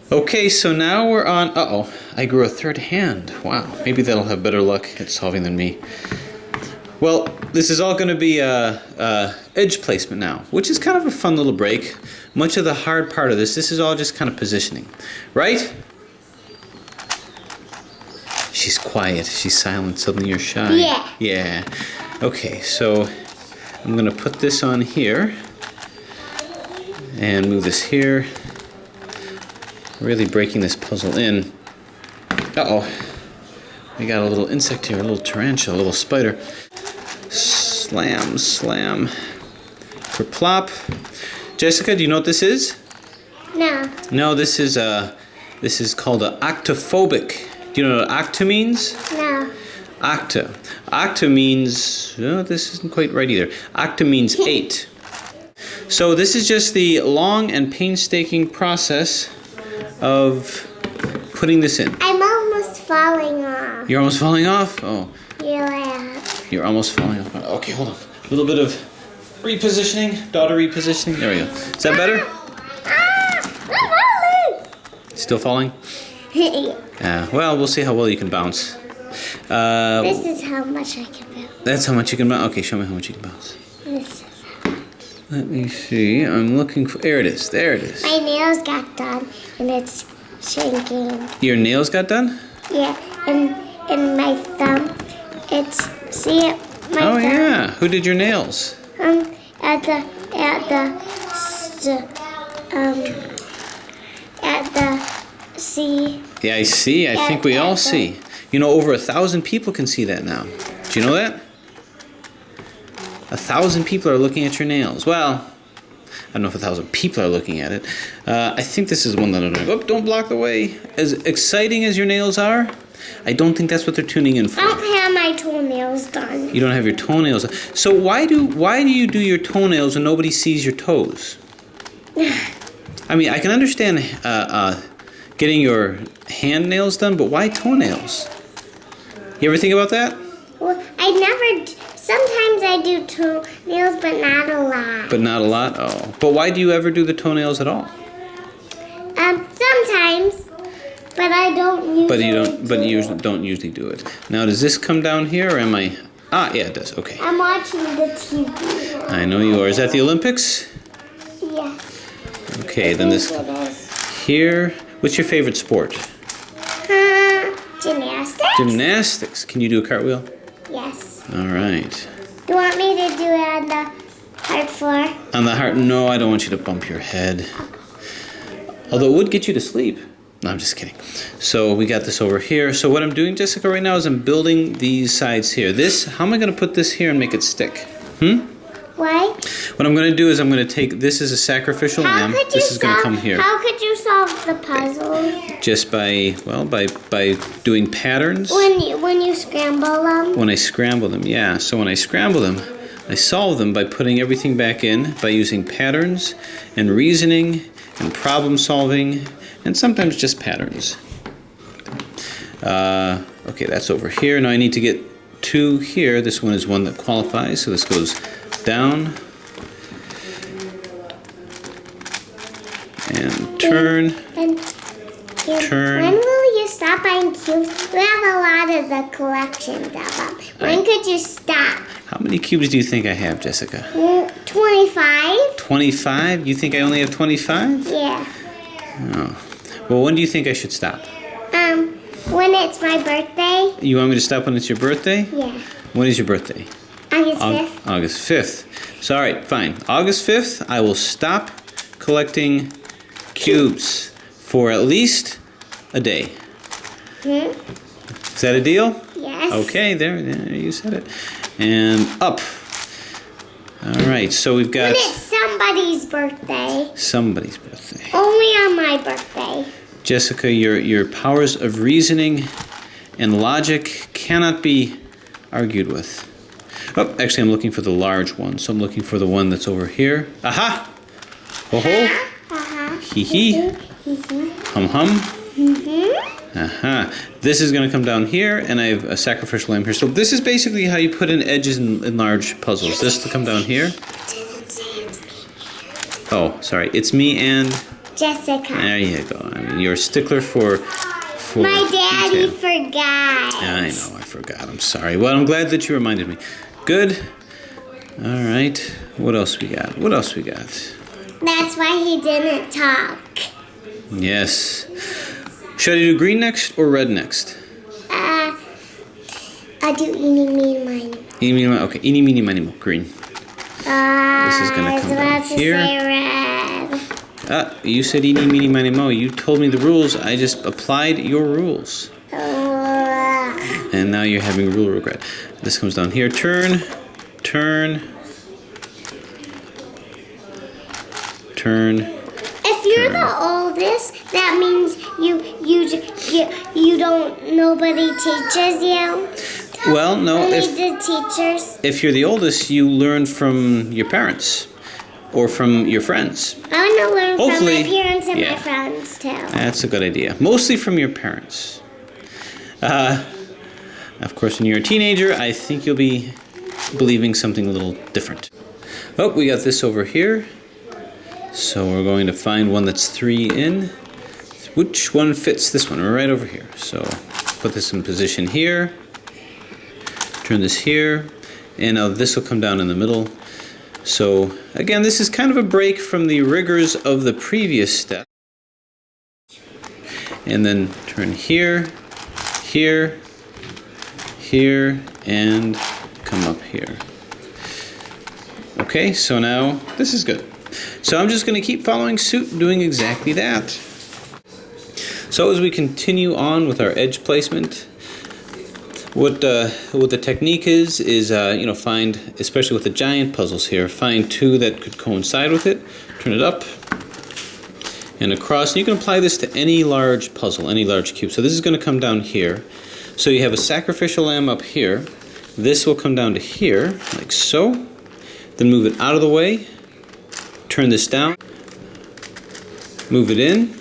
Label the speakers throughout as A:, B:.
A: Okay, so now we're on, uh-oh, I grew a third hand. Wow, maybe that'll have better luck at solving than me. Well, this is all going to be edge placement now, which is kind of a fun little break. Much of the hard part of this is all just kind of positioning, right? She's quiet, she's silent, suddenly you're shy.
B: Yeah.
A: Yeah. Okay, so I'm going to put this on here and move this here. Really breaking this puzzle in. Uh-oh. We got a little insect here, a little tarantula, a little spider. Slam, slam. Kerplop. Jessica, do you know what this is?
B: No.
A: No, this is called an octaphobic. Do you know what octa means?
B: No.
A: Octa. Octa means, oh, this isn't quite right either. Octa means 8. So this is just the long and painstaking process of putting this in.
B: I'm almost falling off.
A: You're almost falling off? Oh.
B: Yeah.
A: You're almost falling off. Okay, hold on. A little bit of repositioning. Daughter repositioning. There we go. Is that better?
B: I'm falling.
A: Still falling? Well, we'll see how well you can bounce.
B: This is how much I can bounce.
A: That's how much you can bounce. Okay, show me how much you can bounce.
B: This is how much.
A: Let me see. I'm looking for... There it is. There it is.
B: My nails got done, and it's shrinking.
A: Your nails got done?
B: Yeah, and my thumb, it's... See it? My
A: Oh,
B: thumb.
A: yeah. Who did your nails?
B: At the see.
A: Yeah, I see. I think we all see. You know, over 1,000 people can see that now. Do you know that? 1,000 people are looking at your nails. Well, I don't know if 1,000 people are looking at it. I think this is one that I'm doing. Oh, don't block the way. As exciting as your nails are, I don't think that's what they're tuning in for.
B: I don't have my toenails done.
A: You don't have your toenails done. So why do you do your toenails when nobody sees your toes? I mean, I can understand getting your hand nails done, but why toenails? You ever think about that?
B: Well, I never... Sometimes I do toenails, but not a lot.
A: But not a lot? Oh. But why do you ever do the toenails at all?
B: Sometimes, but I don't usually.
A: Don't usually do it. Now, does this come down here, or am I... Ah, yeah, it does. Okay.
B: I'm watching the TV.
A: I know you are. Is that the Olympics?
B: Yeah.
A: Okay, then this...
B: It is.
A: Here... What's your favorite sport?
B: Gymnastics?
A: Gymnastics. Can you do a cartwheel?
B: Yes.
A: All right.
B: Do you want me to do it on the hard floor?
A: On the heart? No, I don't want you to bump your head. Although it would get you to sleep. No, I'm just kidding. So we got this over here. So what I'm doing, Jessica, right now is I'm building these sides here. How am I going to put this here and make it stick?
B: Why?
A: What I'm going to do is I'm going to take, this is a sacrificial lamb. This is going to come here.
B: How could you solve the puzzle?
A: Just by doing patterns.
B: When you scramble them?
A: When I scramble them, yeah. So when I scramble them, I solve them by putting everything back in, by using patterns and reasoning and problem solving and sometimes just patterns. Okay, that's over here. Now I need to get 2 here. This one is one that qualifies, so this goes down and turn. Turn.
B: When will you stop buying cubes? We have a lot of the collections of them. When could you stop?
A: How many cubes do you think I have, Jessica?
B: 25.
A: 25? You think I only have 25?
B: Yeah.
A: Oh. Well, when do you think I should stop?
B: When it's my birthday.
A: You want me to stop when it's your birthday?
B: Yeah.
A: When is your birthday?
B: August 5th.
A: August 5th. So, all right, fine. August 5th, I will stop collecting cubes for at least a day. Is that a deal?
B: Yes.
A: Okay, there you said it. And up. All right, so we've got...
B: When it's somebody's birthday.
A: Somebody's birthday.
B: Only on my birthday.
A: Jessica, your powers of reasoning and logic cannot be argued with. Oh, actually, I'm looking for the large one, so I'm looking for the one that's over here. Aha! Ho ho! Hee hee! Hum hum! Aha! This is going to come down here, and I have a sacrificial lamb here. So this is basically how you put in edges in large puzzles. This to come down here. Oh, sorry. It's me and...
B: Jessica.
A: There you go. I mean, you're a stickler for
B: My daddy
A: detail.
B: forgot.
A: I know, I forgot. I'm sorry. Well, I'm glad that you reminded me. Good. All right. What else we got? What else we got?
B: That's why he didn't talk.
A: Yes. Should I do green next or red next?
B: I do eeny, meeny, miny.
A: Eeny, meeny, miny. Okay, eeny, meeny, miny, mo. Green. This is going to come down here.
B: I was about to say red.
A: You said eeny, meeny, miny, mo. You told me the rules. I just applied your rules. And now you're having rule regret. This comes down here. Turn, turn, turn.
B: If you're the oldest, that means you don't. Nobody teaches you.
A: Well, no.
B: Only the teachers.
A: If you're the oldest, you learn from your parents or from your friends.
B: I want to learn
A: Hopefully,
B: from my parents and
A: yeah.
B: my friends too.
A: That's a good idea. Mostly from your parents. Of course, when you're a teenager, I think you'll be believing something a little different. Oh, we got this over here. So we're going to find one that's 3 in. Which one fits this one? We're right over here. So put this in position here. Turn this here. And now this will come down in the middle. So again, this is kind of a break from the rigors of the previous step. And then turn here, here, here, and come up here. Okay, so now this is good. So I'm just going to keep following suit, doing exactly that. So as we continue on with our edge placement, what the technique is find, especially with the giant puzzles here, find 2 that could coincide with it, turn it up and across. And you can apply this to any large puzzle, any large cube. So this is going to come down here. So you have a sacrificial lamb up here. This will come down to here, like so. Then move it out of the way. Turn this down. Move it in.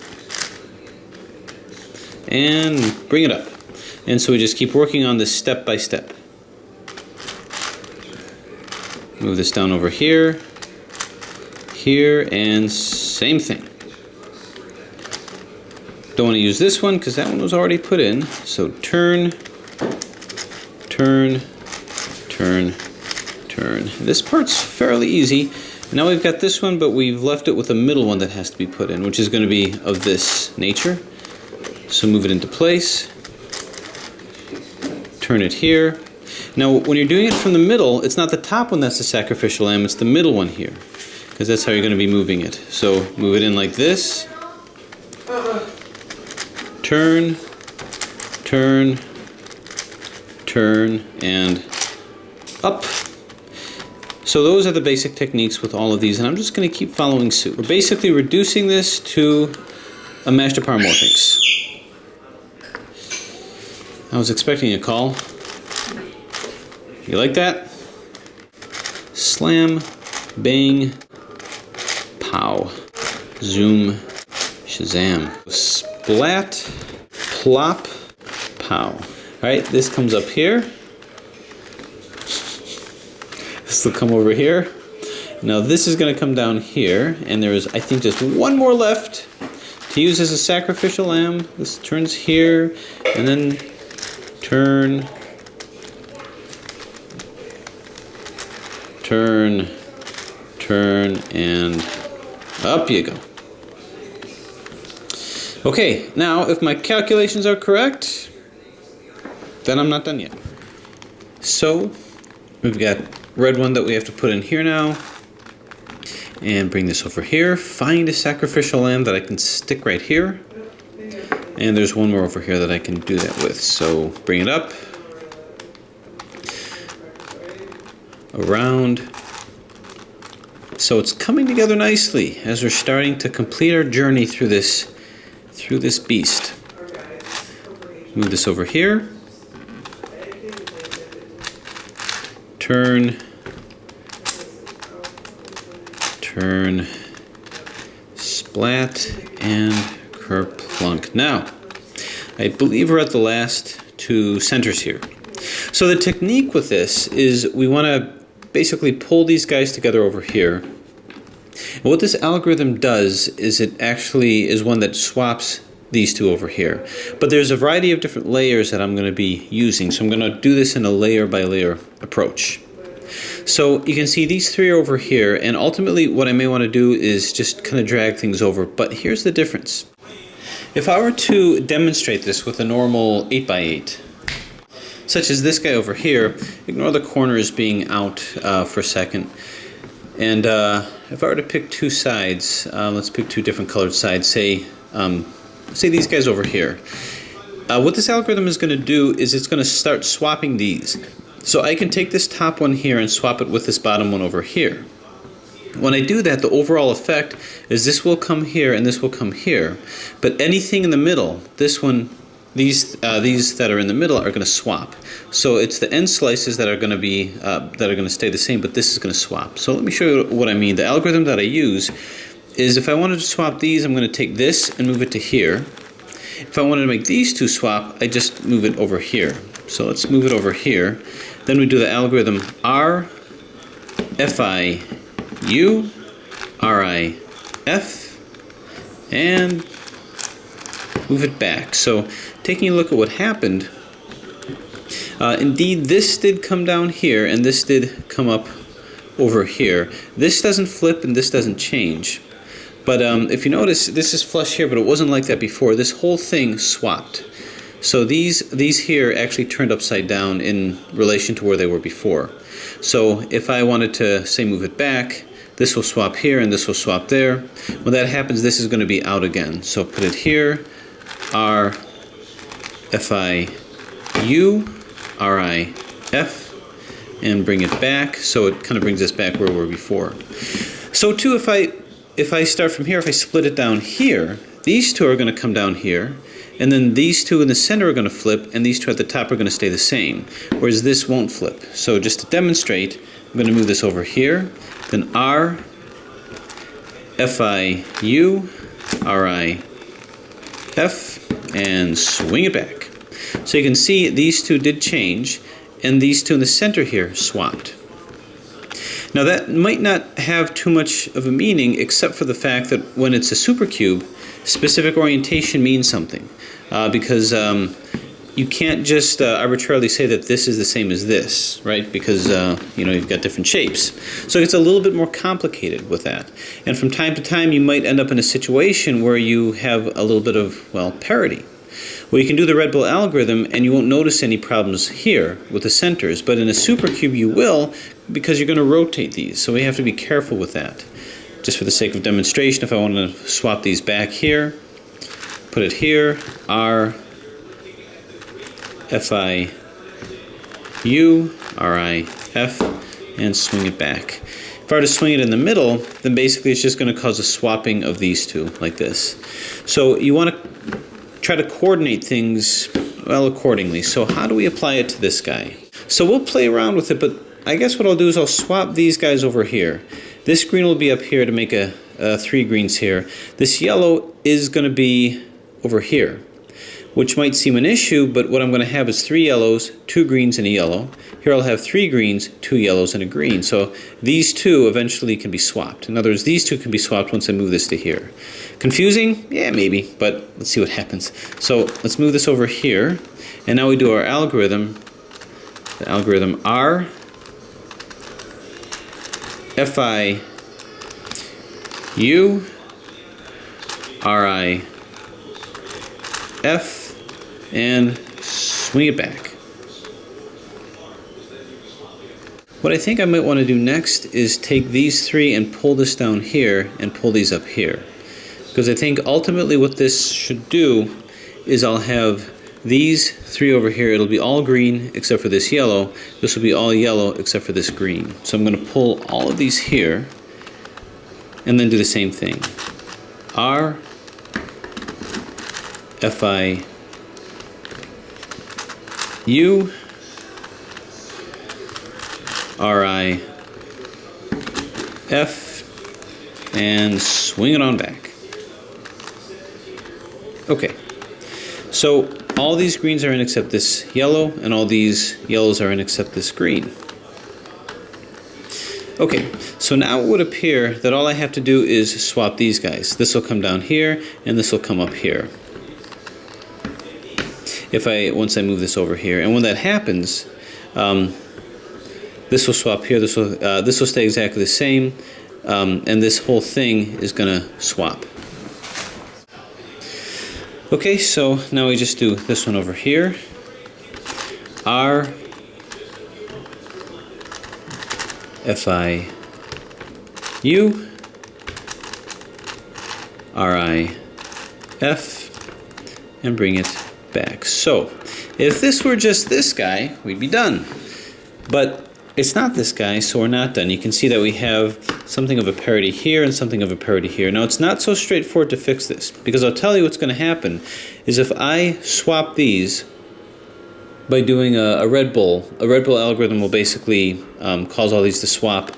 A: And bring it up. And so we just keep working on this step by step. Move this down over here, here, and same thing. Don't want to use this one because that one was already put in. So turn, turn, turn, turn. This part's fairly easy. Now we've got this one, but we've left it with a middle one that has to be put in, which is going to be of this nature. So move it into place. Turn it here. Now when you're doing it from the middle, it's not the top one that's the sacrificial lamb, it's the middle one here, because that's how you're going to be moving it. So move it in like this. Turn, turn, turn, and up. So those are the basic techniques with all of these, and I'm just going to keep following suit. We're basically reducing this to a mashed paramorphics. I was expecting a call. You like that? Slam, bang, pow, zoom, shazam, splat, plop, pow. All right, this comes up here. This will come over here. Now this is going to come down here, and there is, I think, just one more left to use as a sacrificial lamb. This turns here, and then turn, turn, turn, and up you go. Okay, now if my calculations are correct, then I'm not done yet. So we've got red one that we have to put in here now, and bring this over here. Find a sacrificial lamb that I can stick right here. And there's one more over here that I can do that with. So bring it up, around. So it's coming together nicely as we're starting to complete our journey through this beast. Move this over here. Turn, turn, splat, and kerplunk. Now, I believe we're at the last 2 centers here. So the technique with this is we want to basically pull these guys together over here. And what this algorithm does is it actually is one that swaps these two over here. But there's a variety of different layers that I'm going to be using, so I'm going to do this in a layer by layer approach. So you can see these three are over here, and ultimately what I may want to do is just kind of drag things over. But here's the difference. If I were to demonstrate this with a normal 8x8, such as this guy over here, ignore the corners being out for a second. And if I were to pick two sides, let's pick two different colored sides, say these guys over here. What this algorithm is going to do is it's going to start swapping these. So I can take this top one here and swap it with this bottom one over here. When I do that, the overall effect is this will come here and this will come here. But anything in the middle, this one, these that are in the middle are going to swap. So it's the end slices that are going to be stay the same, but this is going to swap. So let me show you what I mean. The algorithm that I use is if I wanted to swap these, I'm going to take this and move it to here. If I wanted to make these two swap, I just move it over here. So let's move it over here. Then we do the algorithm R, Fi, U, Ri, F, and move it back. So taking a look at what happened, indeed this did come down here and this did come up over here. This doesn't flip and this doesn't change. But if you notice, this is flush here, but it wasn't like that before. This whole thing swapped. So these here actually turned upside down in relation to where they were before. So if I wanted to, say, move it back, this will swap here and this will swap there. When that happens, this is going to be out again. So put it here, R, Fi, U, Ri, F, and bring it back. So it kind of brings us back where we were before. So too, if I start from here, if I split it down here, these two are going to come down here, and then these two in the center are going to flip, and these two at the top are going to stay the same, whereas this won't flip. So just to demonstrate, I'm going to move this over here, then R, Fi, U, Ri, F, and swing it back. So you can see these two did change, and these two in the center here swapped. Now that might not have too much of a meaning except for the fact that when it's a supercube, specific orientation means something. Because you can't just arbitrarily say that this is the same as this, right? Because you've got different shapes. So it's a little bit more complicated with that. And from time to time you might end up in a situation where you have a little bit of, well, parity. Well, you can do the Red Bull algorithm and you won't notice any problems here with the centers, but in a supercube you will, because you're going to rotate these, so we have to be careful with that. Just for the sake of demonstration, if I want to swap these back here, put it here, R, Fi, U, Ri, F, and swing it back. If I were to swing it in the middle, then basically it's just going to cause a swapping of these two, like this. So you want to try to coordinate things, well, accordingly. So how do we apply it to this guy? So we'll play around with it, but I guess what I'll do is I'll swap these guys over here. This green will be up here to make a three greens here. This yellow is going to be over here, which might seem an issue, but what I'm going to have is 3 yellows, 2 greens, and a yellow. Here I'll have 3 greens, 2 yellows, and a green. So these two eventually can be swapped. In other words, these two can be swapped once I move this to here. Confusing? Yeah, maybe, but let's see what happens. So let's move this over here, and now we do our algorithm. The algorithm R, Fi, U, Ri, F, and swing it back. What I think I might want to do next is take these 3 and pull this down here and pull these up here. Because I think ultimately what this should do is I'll have these 3 over here. It'll be all green except for this yellow. This will be all yellow except for this green. So I'm going to pull all of these here and then do the same thing. R, Fi, U, Ri, F, and swing it on back. Okay, so all these greens are in except this yellow, and all these yellows are in except this green. Okay, so now it would appear that all I have to do is swap these guys. This will come down here, and this will come up here. Once I move this over here, and when that happens, this will swap here. This will stay exactly the same, and this whole thing is going to swap. Okay, so now we just do this one over here. R FI U RI F and bring it back. So if this were just this guy, we'd be done. But it's not this guy, so we're not done. You can see that we have something of a parity here and something of a parity here. Now it's not so straightforward to fix this, because I'll tell you what's going to happen is if I swap these by doing a Red Bull algorithm will basically cause all these to swap.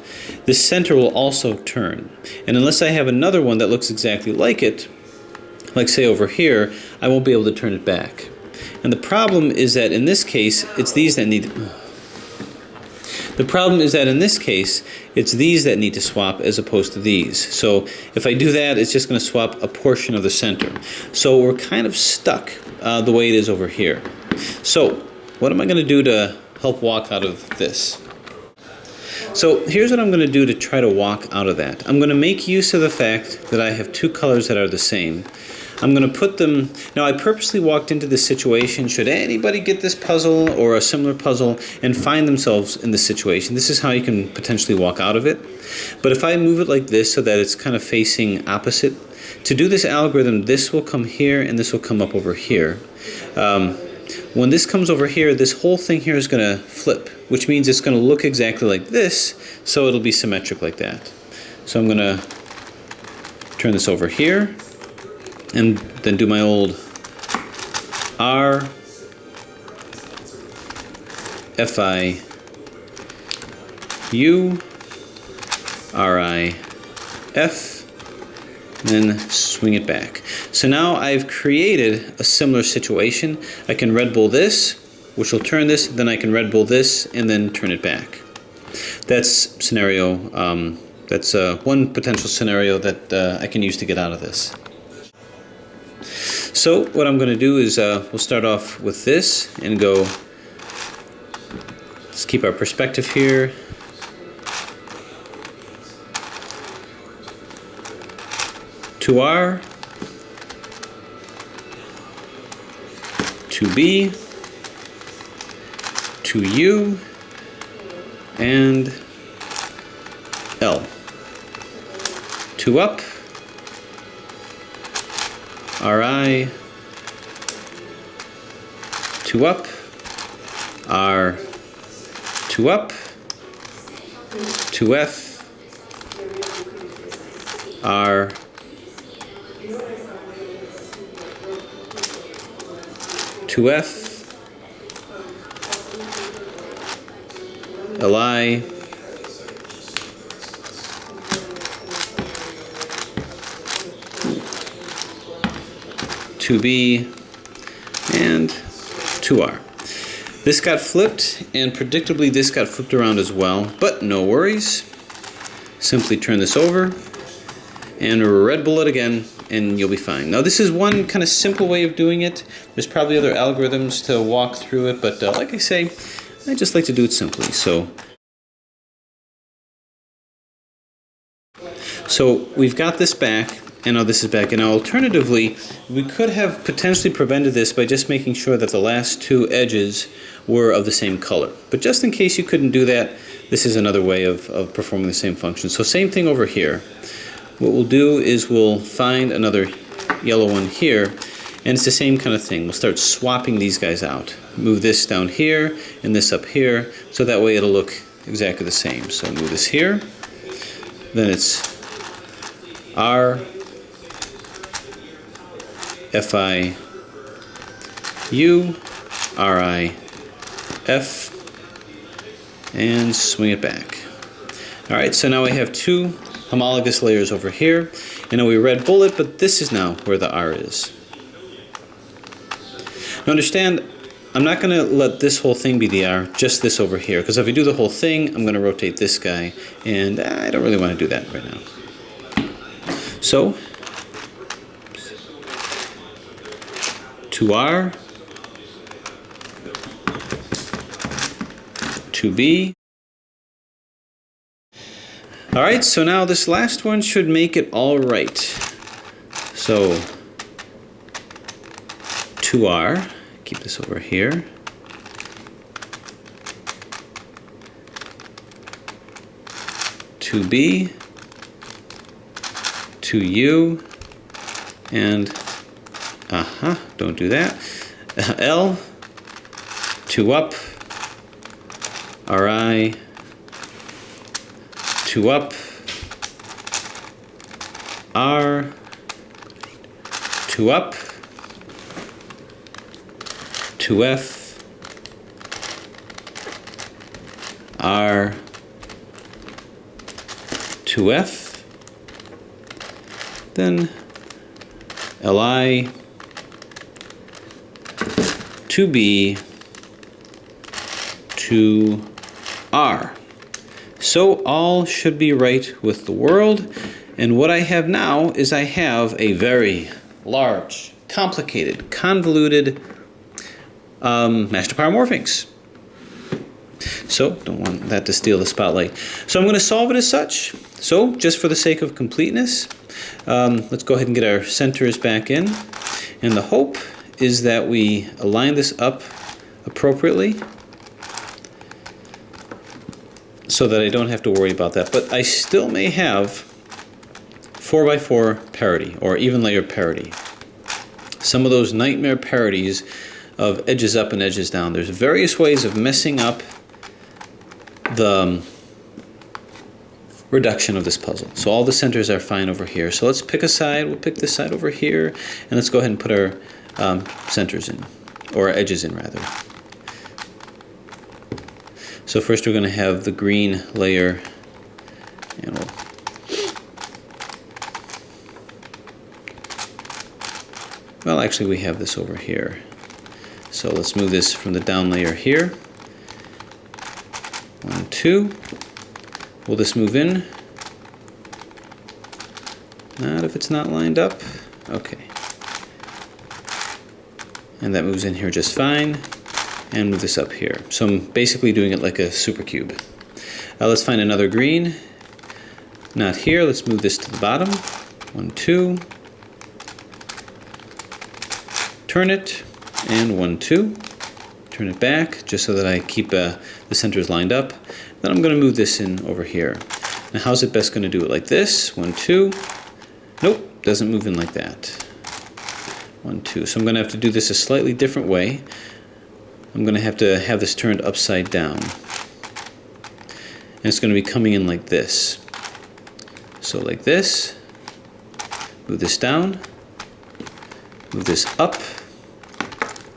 A: This center will also turn. And unless I have another one that looks exactly like it, like say over here, I won't be able to turn it back. And the problem is that in this case, it's these that need to swap as opposed to these. So if I do that, it's just going to swap a portion of the center. So we're kind of stuck the way it is over here. So what am I going to do to help walk out of this? So here's what I'm going to do to try to walk out of that. I'm going to make use of the fact that I have two colors that are the same. I'm going to put them... Now, I purposely walked into this situation. Should anybody get this puzzle or a similar puzzle and find themselves in this situation, this is how you can potentially walk out of it. But if I move it like this so that it's kind of facing opposite, to do this algorithm, this will come here and this will come up over here. When this comes over here, this whole thing here is going to flip, which means it's going to look exactly like this, so it'll be symmetric like that. So I'm going to turn this over here, and then do my old R FI U RI F, and then swing it back. So now I've created a similar situation. I can Red Bull this, which will turn this, then I can Red Bull this, and then turn it back. That's scenario. That's one potential scenario that I can use to get out of this. So what I'm going to do is we'll start off with this and go, let's keep our perspective here. To R, to B, to U, and L. To up, RI, to up, R, to up, to F, R, to F, LI, to B, and to R. This got flipped, and predictably this got flipped around as well, but no worries. Simply turn this over, and Red Bull it again, and you'll be fine. Now this is one kind of simple way of doing it. There's probably other algorithms to walk through it, but like I say, I just like to do it simply. So we've got this back, and now this is back. And now alternatively, we could have potentially prevented this by just making sure that the last two edges were of the same color. But just in case you couldn't do that, this is another way of performing the same function. So same thing over here. What we'll do is we'll find another yellow one here, and it's the same kind of thing. We'll start swapping these guys out. Move this down here and this up here, so that way it'll look exactly the same. So move this here, then it's R, FI, U, RI, F, and swing it back. Alright, so now we have two homologous layers over here, and now we Red Bull it, but this is now where the R is. Now understand, I'm not going to let this whole thing be the R, just this over here. Because if I do the whole thing, I'm going to rotate this guy. And I don't really want to do that right now. So, 2R, 2B. Alright, so now this last one should make it all right. So, 2R, keep this over here. 2B, 2U, and don't do that. L, 2 up, RI, 2 up, R, 2 up, 2F, R, 2F, then LI, 2B, 2R. So all should be right with the world. And what I have now is I have a very large, complicated, convoluted mashed apart morphinx. So don't want that to steal the spotlight. So I'm going to solve it as such. So just for the sake of completeness, let's go ahead and get our centers back in. And the hope is that we align this up appropriately so that I don't have to worry about that. But I still may have 4x4 parity or even layer parity. Some of those nightmare parities of edges up and edges down. There's various ways of messing up the reduction of this puzzle. So all the centers are fine over here. So let's pick a side. We'll pick this side over here, and let's go ahead and put our centers in, or edges in rather. So first we're going to have the green layer, and well, actually we have this over here. So let's move this from the down layer here. 1, 2. Will this move in? Not if it's not lined up. Okay. And that moves in here just fine. And move this up here. So I'm basically doing it like a supercube. Let's find another green. Not here. Let's move this to the bottom. 1, 2. Turn it. And 1, 2. Turn it back just so that I keep the centers lined up. Then I'm going to move this in over here. Now how's it best going to do it? Like this. 1, 2. Nope, doesn't move in like that. 1, 2. So I'm going to have to do this a slightly different way. I'm going to have this turned upside down. And it's going to be coming in like this. So like this. Move this down. Move this up.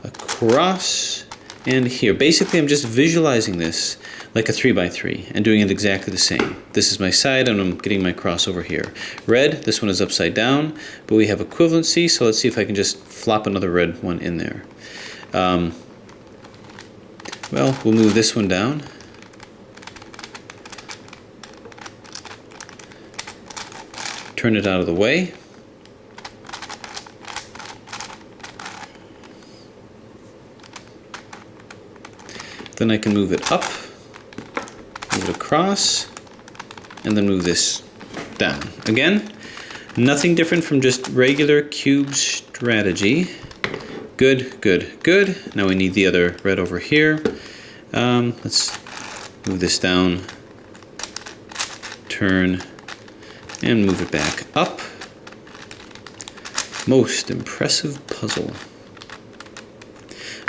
A: Across. And here. Basically I'm just visualizing this like a 3x3 and doing it exactly the same. This is my side and I'm getting my cross over here. Red, this one is upside down, but we have equivalency, so let's see if I can just flop another red one in there. Well, we'll move this one down. Turn it out of the way. Then I can move it up, move it across, and then move this down. Again, nothing different from just regular cube strategy. Good, good, good. Now we need the other red over here. Let's move this down, turn, and move it back up. Most impressive puzzle.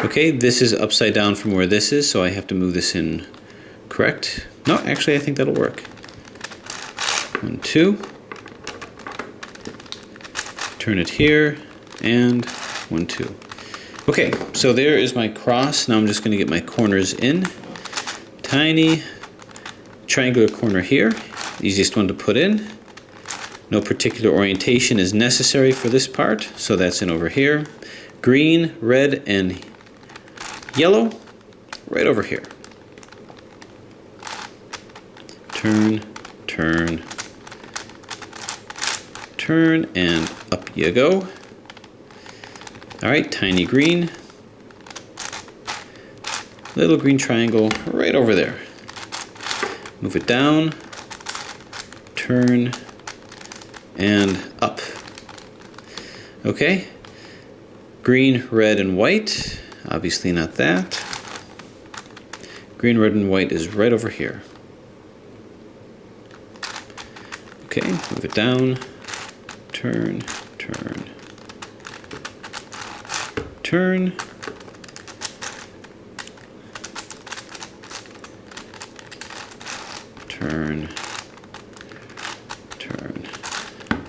A: Okay, this is upside down from where this is, so I have to move this in correct. No, actually I think that'll work. 1, 2. Turn it here, and 1, 2. Okay, so there is my cross. Now I'm just going to get my corners in. Tiny triangular corner here, easiest one to put in. No particular orientation is necessary for this part, so that's in over here. Green, red, and yellow, right over here. Turn, turn, turn, and up you go. All right, tiny green. Little green triangle right over there. Move it down, turn, and up. Okay. Green, red, and white. Obviously not that. Green, red, and white is right over here. Okay, move it down, turn, turn, turn. Turn, turn,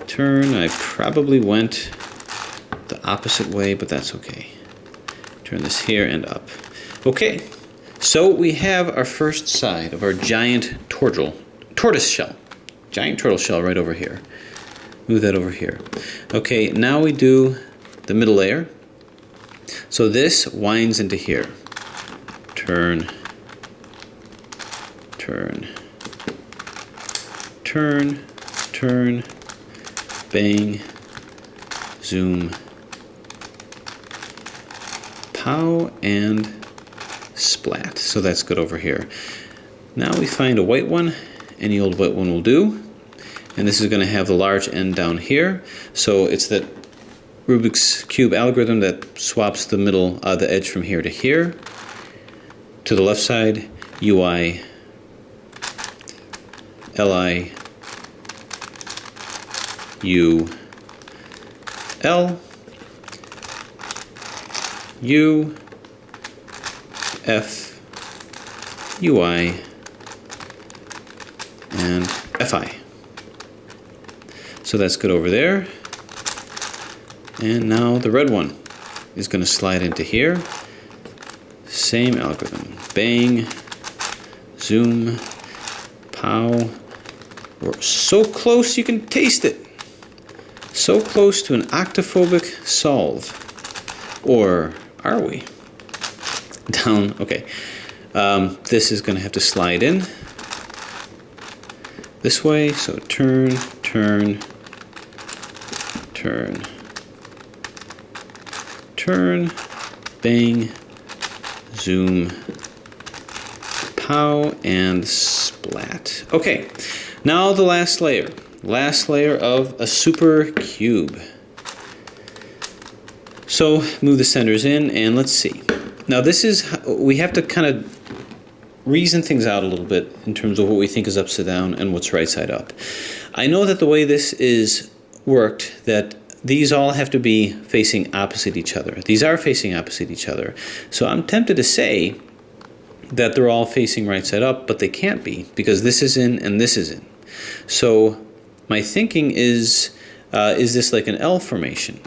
A: turn. I probably went the opposite way, but that's okay. Turn this here and up. Okay, so we have our first side of our giant tortoise shell. Giant turtle shell right over here. Move that over here. Okay, now we do the middle layer. So this winds into here. Turn, turn, turn, turn, bang, zoom, pow, and splat. So that's good over here. Now we find a white one. Any old white one will do. And this is going to have the large end down here. So it's that Rubik's Cube algorithm that swaps the middle, the edge from here to here. To the left side, UI, LI, U, L, U, F, UI, and FI. So that's good over there. And now the red one is going to slide into here. Same algorithm. Bang, zoom, pow. We're so close you can taste it. So close to an octaphobic solve. Or are we? Down, okay. This is going to have to slide in this way. So turn, turn, turn, turn, bang, zoom, pow, and splat. Okay, now the last layer. Last layer of a super cube. So move the centers in and let's see. Now this is, we have to kind of reason things out a little bit in terms of what we think is upside down and what's right side up. I know that the way this is worked, that these all have to be facing opposite each other. These are facing opposite each other. So I'm tempted to say that they're all facing right side up, but they can't be because this is in and this is in. So my thinking is this like an L formation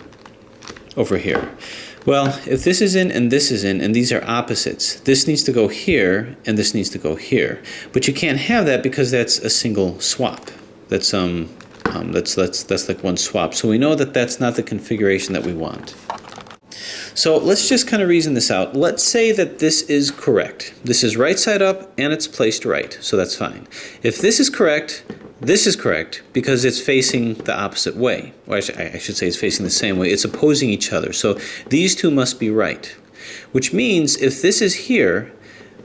A: over here? Well, if this is in and this is in and these are opposites, this needs to go here and this needs to go here. But you can't have that because that's a single swap. That's like one swap. So we know that that's not the configuration that we want. So let's just kind of reason this out. Let's say that this is correct. This is right side up and it's placed right, so that's fine. If this is correct because it's facing the opposite way. Or I should say it's facing the same way. It's opposing each other. So these two must be right. Which means if this is here,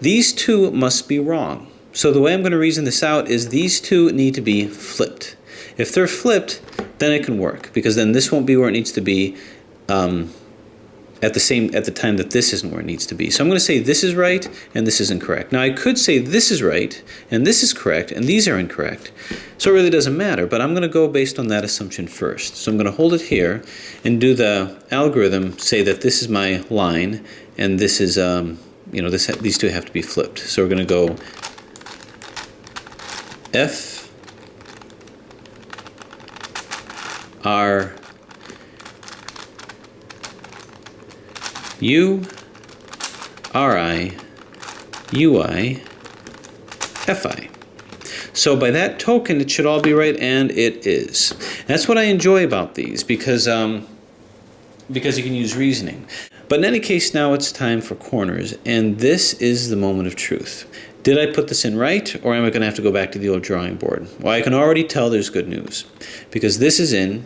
A: these two must be wrong. So the way I'm going to reason this out is these two need to be flipped. If they're flipped, then it can work, because then this won't be where it needs to be at the time that this isn't where it needs to be. So I'm going to say this is right and this is incorrect. Now I could say this is right and this is correct and these are incorrect. So it really doesn't matter, but I'm going to go based on that assumption first. So I'm going to hold it here and do the algorithm, say that this is my line and this is, these two have to be flipped. So we're going to go F, R, U, RI, UI, FI. So by that token, it should all be right, and it is. That's what I enjoy about these, because you can use reasoning. But in any case, now it's time for corners, and this is the moment of truth. Did I put this in right, or am I going to have to go back to the old drawing board? Well, I can already tell there's good news, because this is in,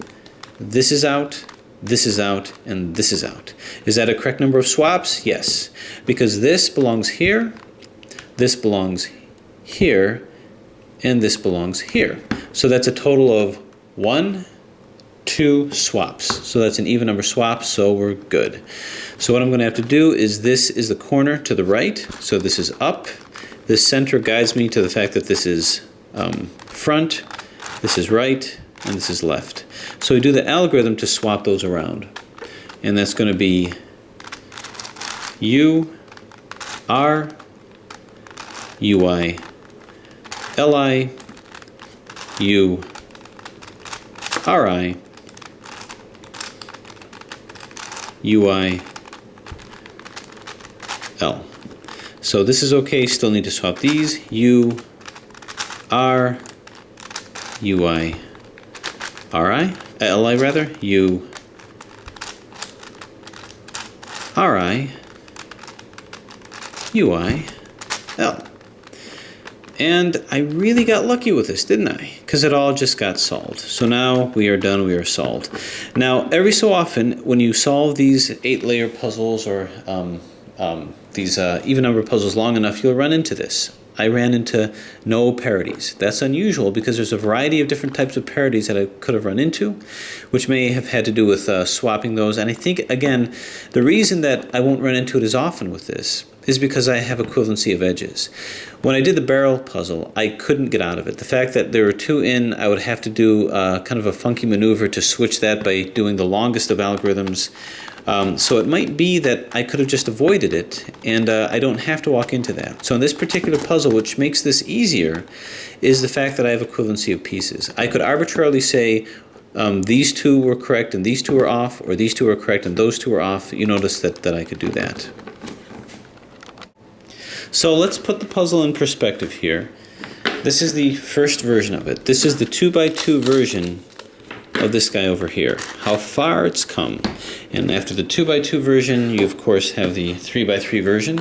A: this is out, and this is out. Is that a correct number of swaps? Yes, because this belongs here, this belongs here, and this belongs here. So that's a total of 1, 2 swaps. So that's an even number swaps, so we're good. So what I'm going to have to do is, this is the corner to the right, so this is up. This center guides me to the fact that this is front, this is right, and this is left. So we do the algorithm to swap those around. And that's going to be U, R, UI, LI, U, RI, UI, L. So this is okay, still need to swap these. U, R, UI, RI, LI rather, U, RI, UI, L. And I really got lucky with this, didn't I? Because it all just got solved. So now we are done, we are solved. Now, every so often, when you solve these 8-layer puzzles or these even number puzzles long enough, you'll run into this. I ran into no parities. That's unusual because there's a variety of different types of parities that I could have run into, which may have had to do with swapping those. And I think, again, the reason that I won't run into it as often with this is because I have equivalency of edges. When I did the barrel puzzle, I couldn't get out of it. The fact that there were 2 in, I would have to do kind of a funky maneuver to switch that by doing the longest of algorithms. So it might be that I could have just avoided it, and I don't have to walk into that. So in this particular puzzle, which makes this easier, is the fact that I have equivalency of pieces. I could arbitrarily say these 2 were correct and these 2 are off, or these 2 are correct and those 2 are off. You notice that I could do that. So let's put the puzzle in perspective here. This is the first version of it. This is the 2x2 version of this guy over here. How far it's come. And after the 2x2 version, you of course have the 3x3 version.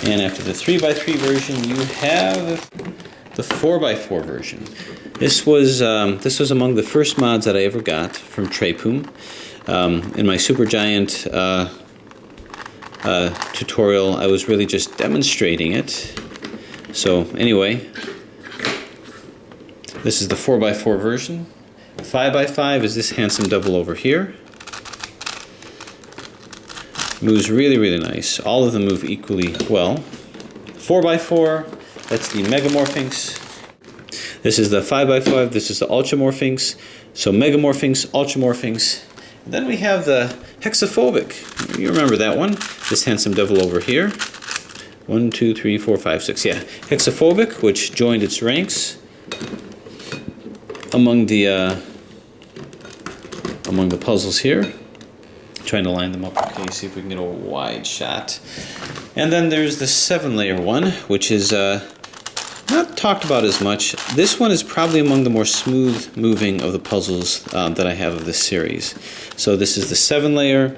A: And after the 3x3 version, you have the 4x4 version. This was among the first mods that I ever got from Trepum. In my Supergiant tutorial, I was really just demonstrating it. So anyway, this is the 4x4 version. 5x5 is this handsome devil over here. Moves really, really nice. All of them move equally well. 4x4, that's the Megamorphinx. This is the 5x5, this is the Ultramorphinx. So Megamorphinx, Ultramorphinx. And then we have the Hexaphobic. You remember that one. This handsome devil over here. 1, 2, 3, 4, 5, 6. Yeah. Hexaphobic, which joined its ranks among the puzzles here. Trying to line them up. Okay, see if we can get a wide shot. And then there's the 7-layer one, which is not talked about as much. This one is probably among the more smooth moving of the puzzles that I have of this series. So this is the 7-layer,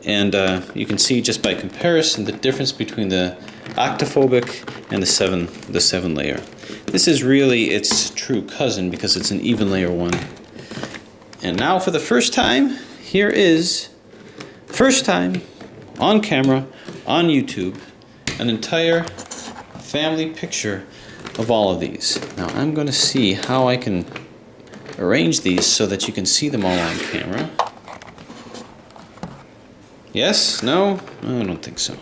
A: and you can see just by comparison the difference between the Octaphobic and the 7-layer. This is really its true cousin because it's an even layer one. And now for the first time, here is, first time on camera, on YouTube, an entire family picture of all of these. Now I'm going to see how I can arrange these so that you can see them all on camera. Yes? No? I don't think so.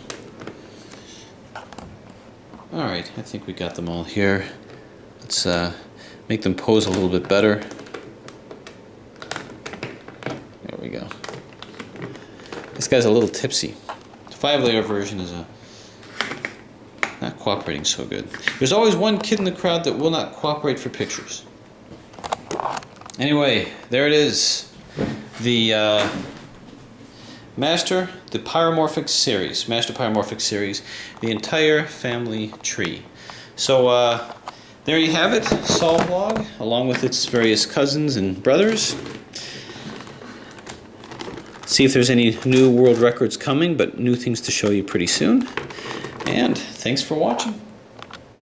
A: Alright, I think we got them all here. Let's make them pose a little bit better. There we go. This guy's a little tipsy. The 5-layer version is not cooperating so good. There's always one kid in the crowd that will not cooperate for pictures. Anyway, there it is. The Master Pyromorphic series, the entire family tree. So there you have it, solved log, along with its various cousins and brothers. See if there's any new world records coming, but new things to show you pretty soon. And thanks for watching.